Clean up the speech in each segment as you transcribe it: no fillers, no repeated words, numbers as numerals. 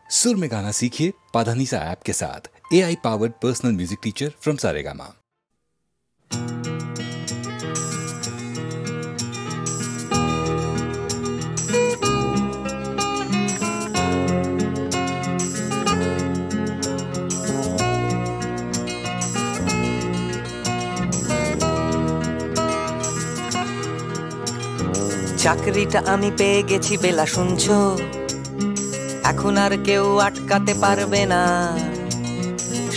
सुर में गाना सीखिए पाधानीसा ऐप के साथ। AI powered personal music teacher from Saregama. চাকরিটা আমি পেয়ে গেছি বেলা শুনছো, এখন আর কেউ আটকাতে পারবে না।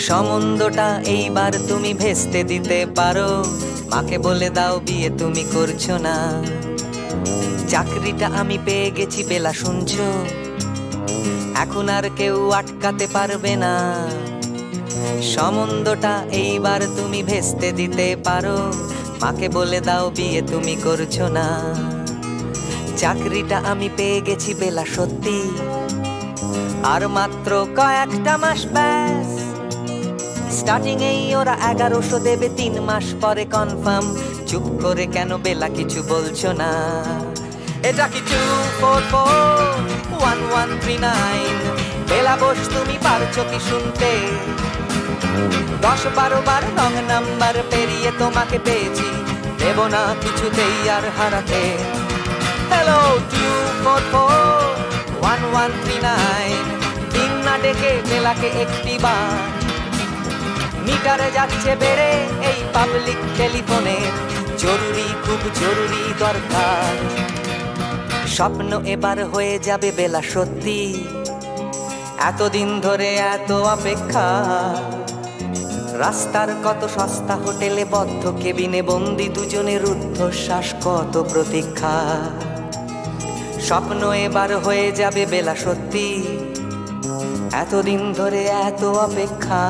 সম্বন্ধটা এইবার তুমি ভেস্তে দিতে পারো, মাকে বলে দাও বিয়ে তুমি করছো না। চাকরিটা আমি পেয়ে গেছি বেলা শুনছো, এখন আর কেউ আটকাতে পারবে না। সম্বন্ধটা এইবার তুমি ভেস্তে দিতে পারো, মাকে বলে দাও বিয়ে তুমি করছো না। চাকরিটা আমি পেয়ে গেছি বেলা সত্যি, আর মাত্র কয়েকটা মাস ব্যাস। স্টার্টিং এই ওরা 1100 দেবে, 3 মাস পরে কনফার্ম। চুপ করে কেন বেলা কিছু বলছো না? এটা কি 2441139? বেলা বস তুমি পারছো কি শুনতে? 10-12 বার রং নাম্বার পেরিয়ে তোমাকে পেয়েছি, দেব না কিছুতেই আর হারাতে। হ্যালো 2441139, দিন না ডেকে বেলাকে একটি বার। মিটারে যাচ্ছে বেড়ে এই পাবলিক টেলিফোনের, জরুরি খুব জরুরি দরকার। স্বপ্ন এবার হয়ে যাবে বেলা সত্যি, এতদিন ধরে এত অপেক্ষা। রাস্তার কত সস্তা হোটেলে বদ্ধ কেবিনে বন্দি দুজনের রুদ্ধশ্বাস, কত প্রতীক্ষা। স্বপ্ন এবার হয়ে যাবে বেলা সত্যি, এতদিন ধরে এত অপেক্ষা।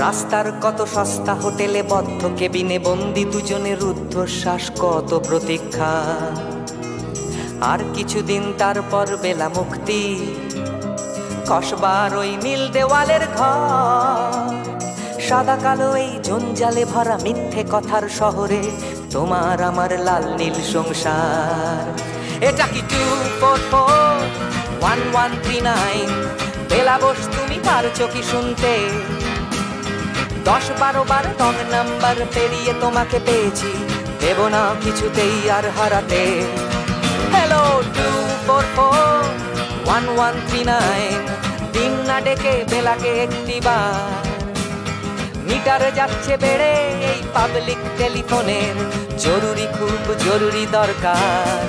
রাস্তার কত সস্তা হোটেলে বদ্ধ কেবিনে বন্দি দুজনের রুদ্ধশ্বাস, কত প্রতীক্ষা। আর কিছুদিন তারপর বেলা মুক্তি, কসবার ওই নীল দেওয়ালের ঘর। সাদা কালো এই জঞ্জালে ভরা মিথ্যে কথার শহরে, তোমার আমার লাল নীল সংসার। এটা কি 2441139? বেলা বস তুমি পারছো কি শুনতে? 10-12 বার রং নাম্বার পেরিয়ে তোমাকে পেয়েছি, দেব না কিছুতেই আর হারাতে। হ্যালো 2441139, দিন না ডেকে বেলাকে একটি বার। মিটারে যাচ্ছে বেড়ে এই পাবলিক টেলিফোনের, জরুরি খুব জরুরি দরকার।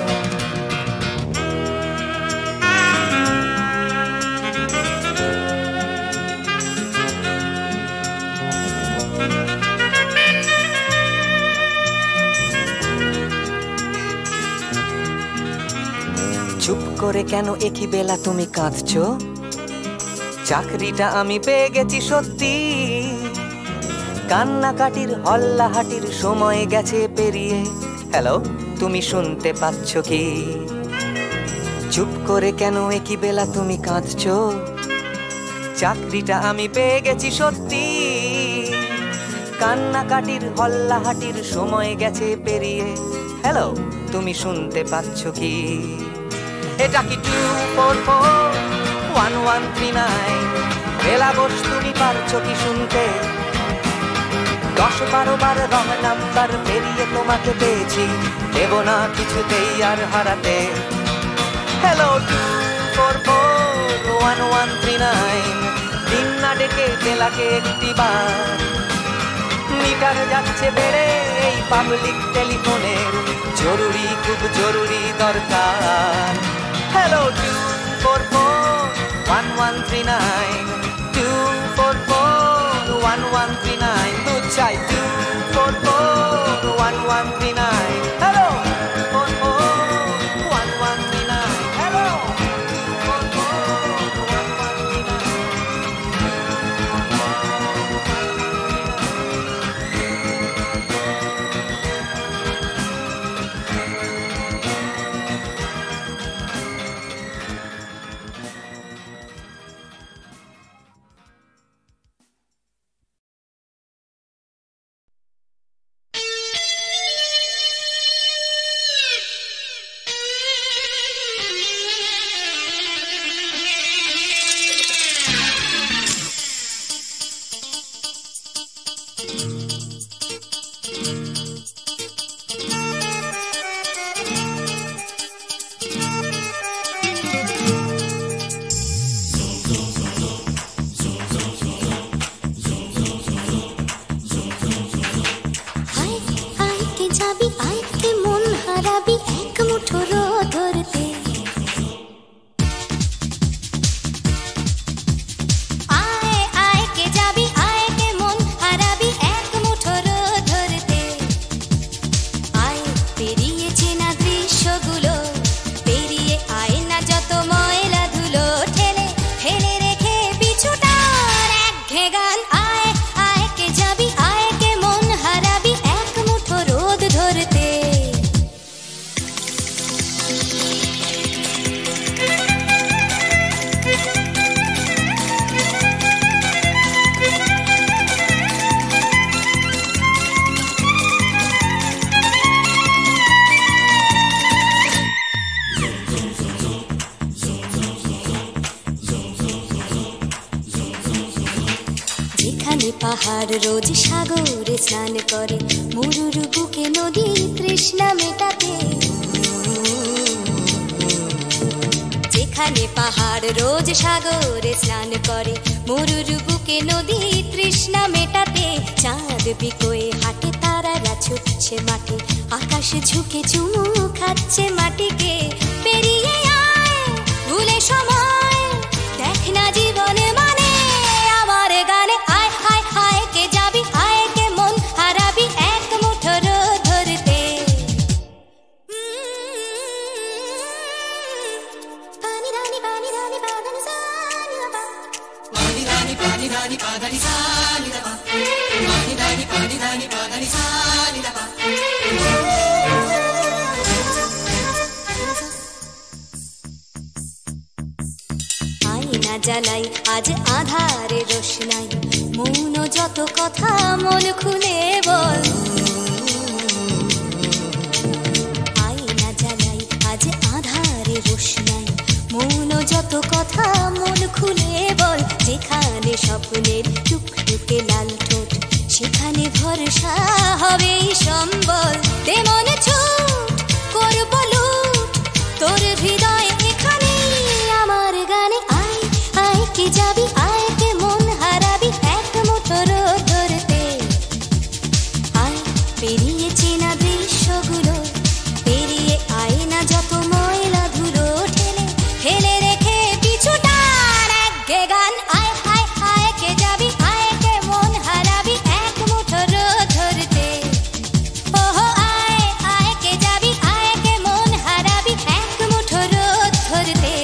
চুপ করে কেন একই বেলা তুমি কাঁদছো? চাকরিটা আমি পেয়ে গেছি সত্যি, কান্নাকাটির হল্লাহাটির সময় গেছে পেরিয়ে। হ্যালো তুমি শুনতে পাচ্ছ কি? চুপ করে কেন একই বেলা তুমি কাঁদছো? চাকরিটা আমি পেয়ে গেছি সত্যি, কান্নাকাটির হল্লাহাটির সময় গেছে পেরিয়ে। হ্যালো তুমি শুনতে পাচ্ছ কি? এটা কি 2441139? বেলা বস তুমি পারছো কি শুনতে? 10-12 বার রং নাম্বার পেরিয়ে তোমাকে পেয়েছি, দেব না কিছুতেই আর হারাতে। হ্যালো 2441139, দিন না ডেকে বেলাকে একটি বার। মিটার যাচ্ছে বেড়ে এই পাবলিক টেলিফোনের, জরুরি খুব জরুরি দরকার। হ্যালো 2441139, 2441139, দুধ চাই 2441139। Hello 2441139, hello 2441139। যেখানে পাহাড় রোজ সাগরে স্নান করে, মরুর বুকে নদী তৃষ্ণা মেটাতে। যেখানে পাহাড় রোজ সাগরে স্নান করে, মরুর বুকে নদী তৃষ্ণা মেটাতে। চাঁদ বিকোয়ে হাটে, তারারা ছুটছে মাঠে, আকাশ ঝুঁকে চুমু খাচ্ছে মাটিকে। পেরিয়ে আয় ভুলে সময়, দেখ না জীবনে মানে আমার গানে। আয় হায় হায় কে যাবি, আয় কে মন হারাবি এক মুঠো রোদ ধরতে। পানি রানি পানি রানি পাদানি সানি বাবা, পানি রানি পাদানি সানি বাবা, পানি রানি পাদানি সানি বাবা। আয়না জ্বালাই আজ আধারে রোশনাই, মৌন যত কথা মন খুলে বল। আয়না জ্বালাই আজ আধারে রোশনাই, মৌন যত কথা মন খুলে বল। যেখানে স্বপ্নের টুকটুকে লাল ঠোঁট, সেখানে ভরসা হবে সম্বল। তেমন ছুট করব লুট, তোর হৃদয় এখানে আমার গানে। আয় আয় কে যাবি, আয় কে মন হারাবি এক মুঠো রোদ ধরতে। আয় পেরিয়ে চেনা দৃশ্যগুলো, পেরিয়ে আয় না যত ময়লা ধুলো, ঠেলে ফেলে রেখে পিছুটার একঘে গান। আয় হায় হায় কে যাবি, আয় কে মন হারাবি এক মুঠো রোদ ধরতে। ওহো আয় আয় কে যাবি, আয় কে মন হারাবি এক মুঠো রোদ ধরতে।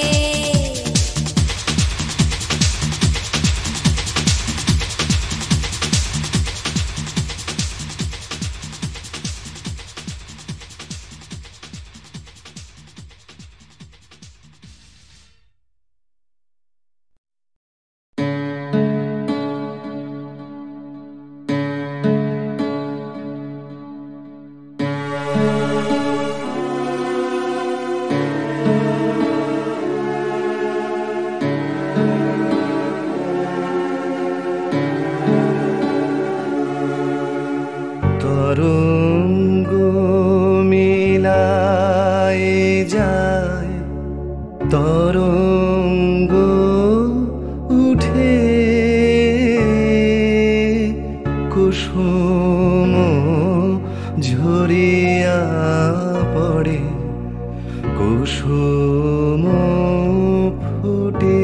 তরঙ্গ মিলায় যায়, তরঙ্গ উঠে কুসুম ঝরিয়া পড়ে, কুসুম ফুটে।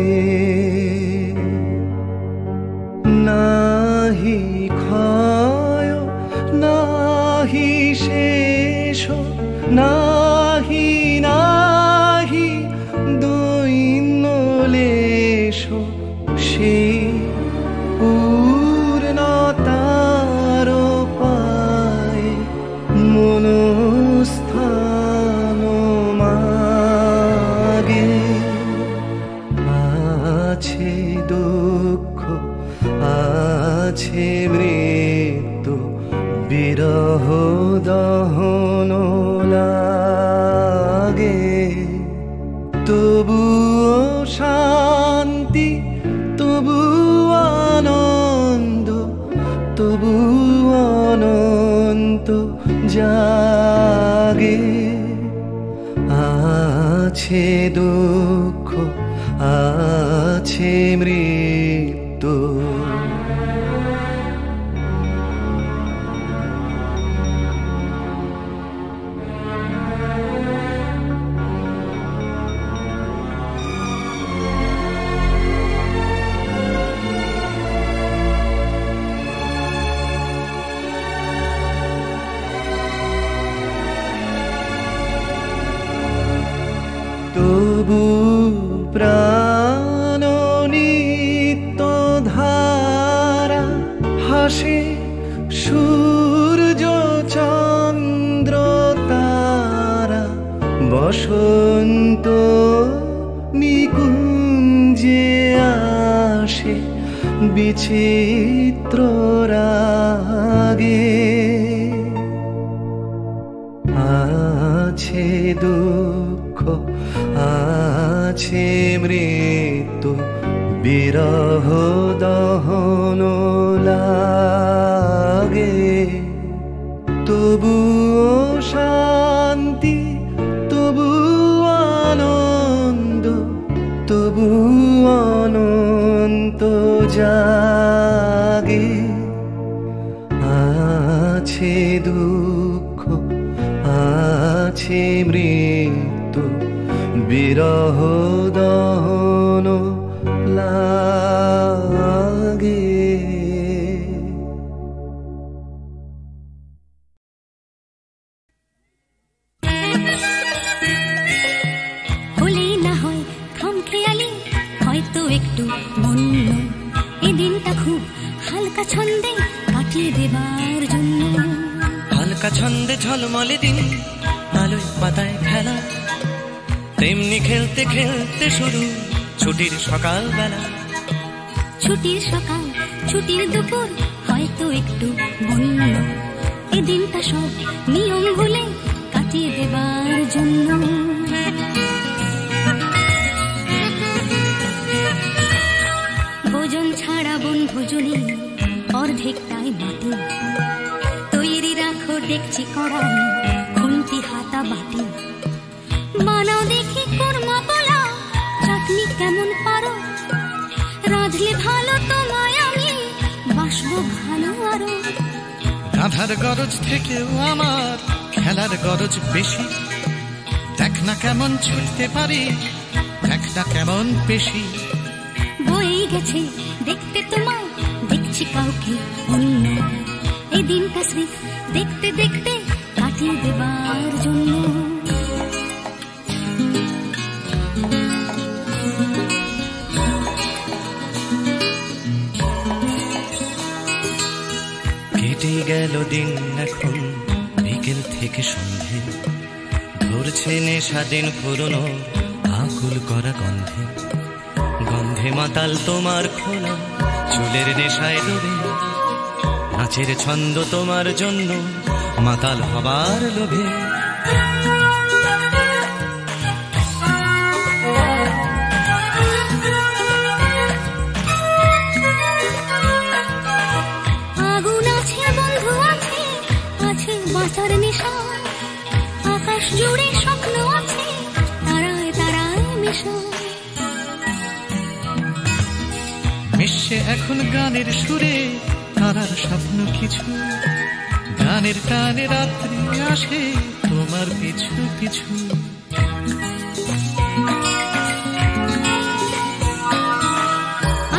নাহি ক্ষয় নাহি শেষ, নাহি নাহি দৈন্যলেশ, সেই পূর্ণতার পায় মনস্থান মাগে। আছে দুঃখ আছে মৃত্যু, বিরহ দহন লাগে। তবুও শান্তি, তবু আনন্দ, তবু অনন্ত জাগে। আছে দুঃখ আছে মৃত্যু, তবু প্রাণ নিত্য ধারা হাসে, সূর্য চন্দ্র তারা। বসন্ত নিকুঞ্জে আসে, বিচিত্র রাগে। আছে দুঃখ আছে মৃত্যু, বিরহ দহন লাগে, তবুও শান্তি, তবু আনন্দ, তবু অনন্ত জাগে। আছে দুঃখ, আছে মৃত্যু, বিরহ দহন লাগে। হলেই না হয় খামখেয়ালি, হয়তো একটু মন্য, এই দিনটা খুব হালকা ছন্দে কাটিয়ে দেবার জন্য। হালকা ছন্দে ঝলমলে দিন, আলোয় পাতায় খেলা, তেমনি খেলতে খেলতে শুরু ছুটির সকাল বেলা। ছুটির সকাল, ছুটির দুপুর, হয়তো একটু বন্য, এই দিনটা সব নিয়ম ভুলে কাটিয়ে দেবার জন্য। ভোজন ছাড়া বনভোজনে অর্ধেকটাই মাটি, তৈরি রাখো দেখছি কড়াই, খুন্তি হাতা বাটি। বানাও দেখি কোরমা পোলাও, চাটনি কেমন পারো, রাঁধলে ভালো তোমায় আমি বাসবো ভালো আরো। রাধার গরজ থেকেও আমার খেলার গরজ বেশি, দেখ না কেমন ছুটতে পারি, দেখ না কেমন পেশি। বয়ে গেছে দেখতে তোমায়, দেখছি কাউকে অন্য, এই দিনটা স্মৃতি দেখতে দেখতে কাটিয়ে দেবার জন্য। কেটে গেল দিন এখন বিকেল থেকে সন্ধে, ধরছে নেশা দিন পুরনো আকুল করা গন্ধে। গন্ধে মাতাল তোমার খোলা চুলের নেশায় ডোবে, নাচের ছন্দ তোমার জন্য মাতাল হবার লোভে। আগুন আছে, বন্ধু আছে, আছে বাঁচার নেশা, আকাশ জুড়ে স্বপ্ন আছে, তারায় তারায় মেশা। মিশে এখন গানের সুরে তারার স্বপ্ন কিছু, গানের টানে রাত্রি আসে তোমার পিছু পিছু।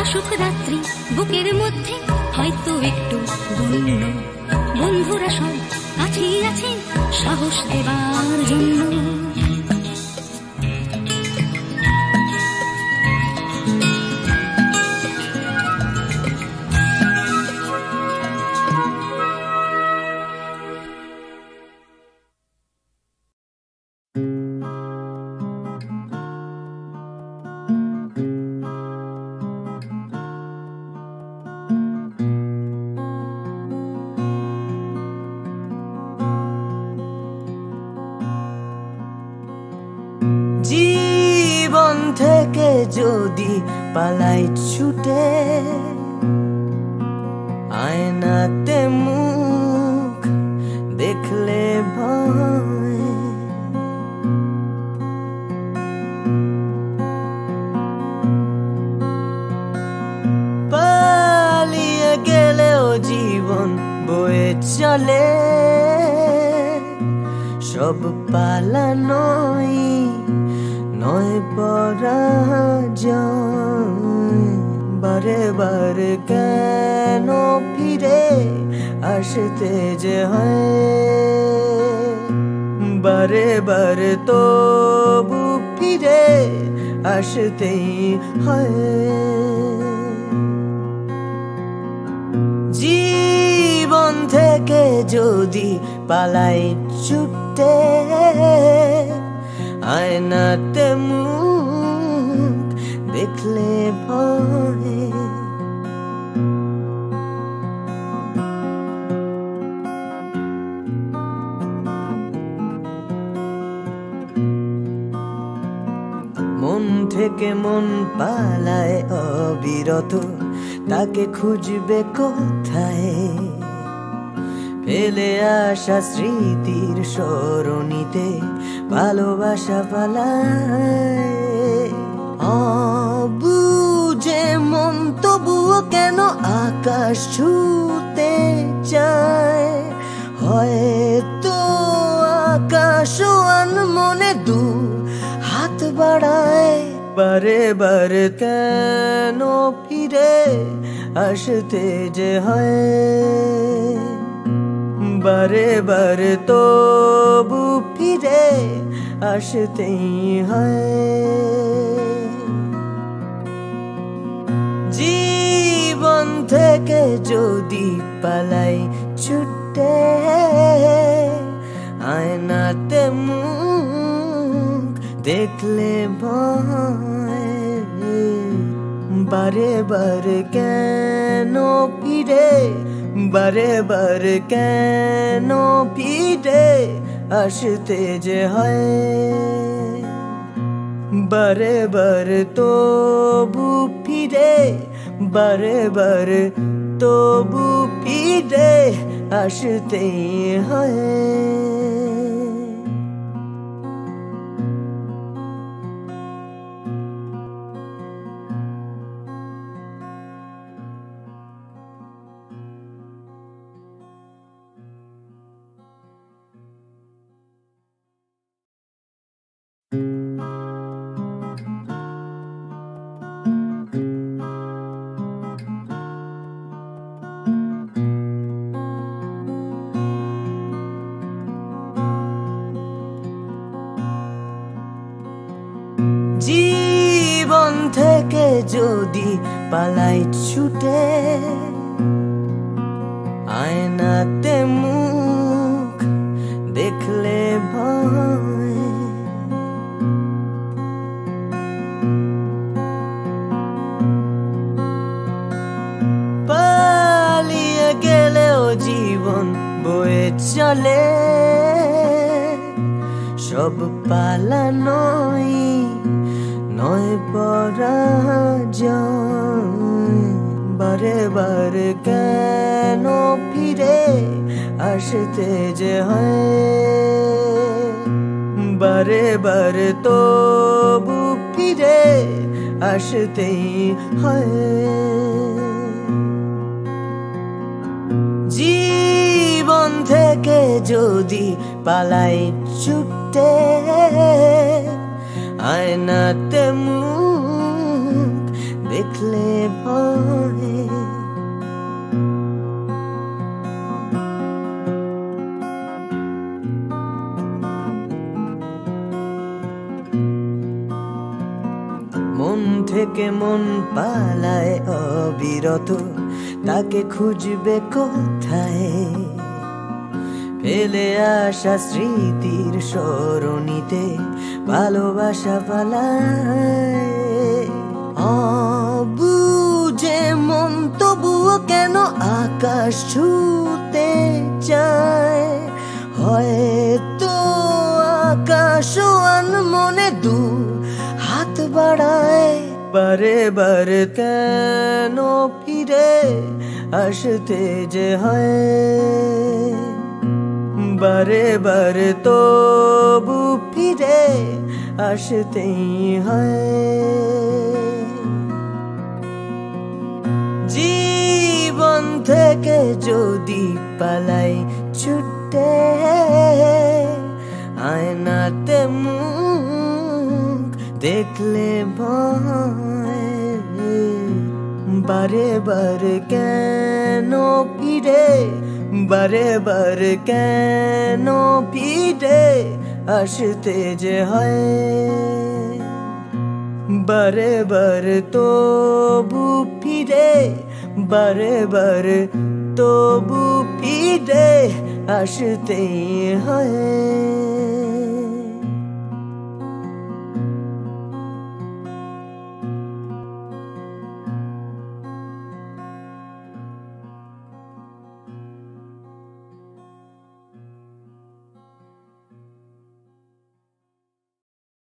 আসুক রাত্রি বুকের মধ্যে, হয়তো একটু বন্য, বন্ধুরা সব কাছেই আছে সাহস দেবার জন্য। জীবন থেকে যদি পালাই ছুটে, আয়নাতে মুখ দেখলে ভয়, পালিয়ে গেলেও জীবন বয়ে চলে, সব পালানোই নয় পরাজয়। বারে বারে কেন ফিরে আসতে যে হয়, বারে বারে তবু ফিরে আসতেই হয়। জীবন থেকে যদি পালাই ছুটে, আয়নাতে মুখ দেখলে ভয়। মন থেকে থেকে মন পালায় অবিরত, তাকে খুঁজবে কোথায়? ফেলে আসা স্মৃতির সরণিতে ভালোবাসা পালায়। অবুঝে মন তবুও কেন আকাশ ছুঁতে চায়? হয়তো আকাশ মনে দু হাত বাড়ায়। বারে বারে কেন ফিরে আসতে যে হয়, বারে বারে তবু ফিরে আসতেই হয়। জীবন থেকে যদি পালাই ছুটে, আয়নাতে মুখ দেখলে ভয়। বারে বারে কেন ফিরে, বারে বারে কেন ফিরে আসতে যে হয়, বারে বারে তবু ফিরে, বারে বারে তবু ফিরে আসতেই হয়। জীবন থেকে যদি পালাই ছুটে, আয়নাতে মুখ দেখলে ভয়। পালিয়ে গেলেও জীবন বয়ে চলে, সব পালানোই নয় পরাজয়। বারে বারে কেন ফিরে আসতে যে হয়, বারে বারে তবু ফিরে আসতেই হয়। জীবন থেকে যদি পালাই ছুটে, আয়নাতে মুখ দেখলে ভয়। মন থেকে মন পালায় অবিরত, তাকে খুঁজবে কোথায়? ফেলে আসা স্মৃতির সরণিতে ভালোবাসা পালায়। অবুঝে মন তবুও কেন আকাশ ছুঁতে চায়? হয়তো আকাশ মনে দু হাত বাড়ায়। বারে বারে কেন ফিরে আসতে যে হয়, বারে বারে তবু ফিরে আসতেই হয়। জীবন থেকে যদি পালাই ছুটে, আয়নাতে মুখ দেখলে ভয়। বারে বারে কেন ফিরে, বারে বারে কেন ফিরে আসতে যে হয়, বারে বারে তবু ফিরে, বারে বারে তবু ফিরে আসতেই হয়।